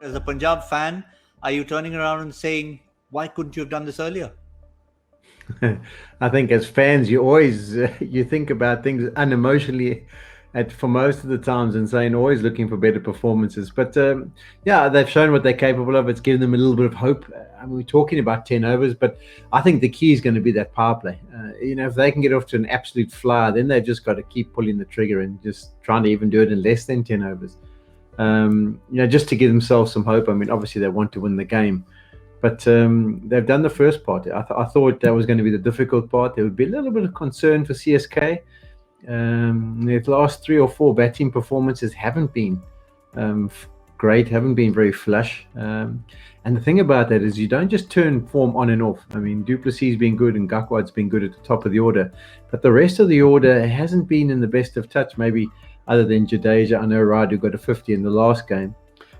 As a Punjab fan, are you turning around and saying, why couldn't you have done this earlier? I think as fans, you always you think about things unemotionally for most of the times and saying always looking for better performances. But yeah, they've shown what they're capable of. It's given them a little bit of hope. I mean, we're talking about 10 overs, but I think the key is going to be that power play. If they can get off to an absolute flyer, then they've just got to keep pulling the trigger and just trying to even do it in less than 10 overs. Just to give themselves some hope. I mean, obviously they want to win the game. But they've done the first part. I thought that was going to be the difficult part. There would be a little bit of concern for CSK. Their last three or four batting performances haven't been great, haven't been very flush. And the thing about that is you don't just turn form on and off. I mean, Duplessis has been good and Gakwad's been good at the top of the order. But the rest of the order hasn't been in the best of touch, maybe other than Jadeja. I know Radu got a 50 in the last game.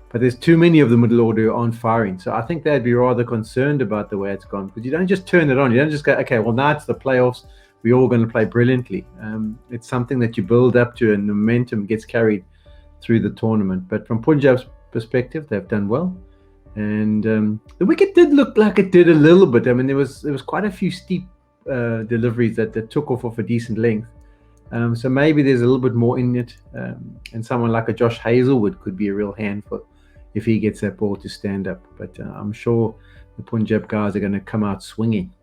But there's too many of the middle order who aren't firing. So I think they'd be rather concerned about the way it's gone. Because you don't just turn it on. You don't just go, okay, well, now it's the playoffs. We're all going to play brilliantly. It's something that you build up to and the momentum gets carried through the tournament. But from Punjab's perspective, they've done well. And the wicket did look like it did a little bit. I mean, there was quite a few steep deliveries that took off a decent length. So maybe there's a little bit more in it. And someone like a Josh Hazlewood could be a real handful if he gets that ball to stand up. But I'm sure the Punjab guys are going to come out swinging.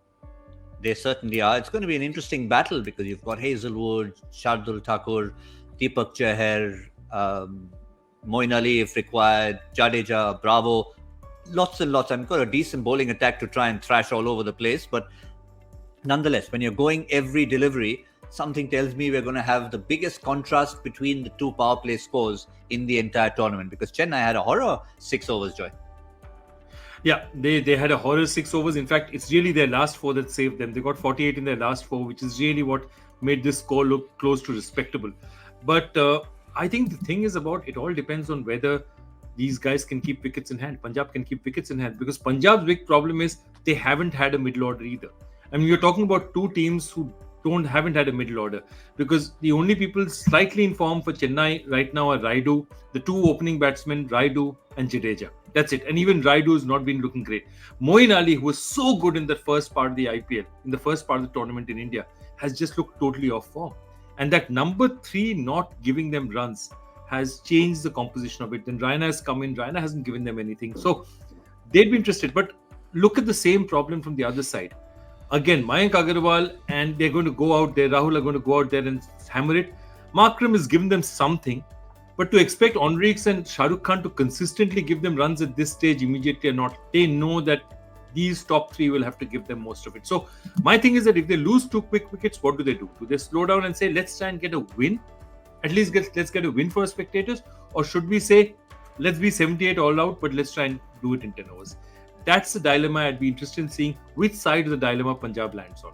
They certainly are. It's going to be an interesting battle because you've got Hazelwood, Shardul Thakur, Deepak Chahar, Moin Ali if required, Jadeja, Bravo. Lots and lots. I've got a decent bowling attack to try and thrash all over the place. But nonetheless, when you're going every delivery, something tells me we're going to have the biggest contrast between the two power play scores in the entire tournament because Chennai had a horror 6 overs, Joy. Yeah, they had a horror 6 overs. In fact, it's really their last four that saved them. They got 48 in their last four, which is really what made this score look close to respectable. But I think the thing is about it all depends on whether these guys can keep wickets in hand. Punjab can keep wickets in hand because Punjab's big problem is they haven't had a middle order either. I mean, you're talking about two teams who haven't had a middle order because the only people slightly in form for Chennai right now are Raidu, the two opening batsmen, Raidu and Jadeja. That's it. And even Raidu has not been looking great. Moin Ali, who was so good in the first part of the IPL, in the first part of the tournament in India, has just looked totally off form. And that number 3 not giving them runs has changed the composition of it. Then Raina has come in. Raina hasn't given them anything. So they'd be interested. But look at the same problem from the other side. Again, Mayank Agarwal and they're going to go out there. Rahul are going to go out there and hammer it. Markram has given them something. But to expect Enriques and Shah Rukh Khan to consistently give them runs at this stage immediately or not, they know that these top 3 will have to give them most of it. So my thing is that if they lose 2 quick wickets, what do? Do they slow down and say, let's try and get a win? At least let's get a win for our spectators? Or should we say, let's be 78 all out, but let's try and do it in 10 overs? That's the dilemma. I'd be interested in seeing which side of the dilemma Punjab lands on.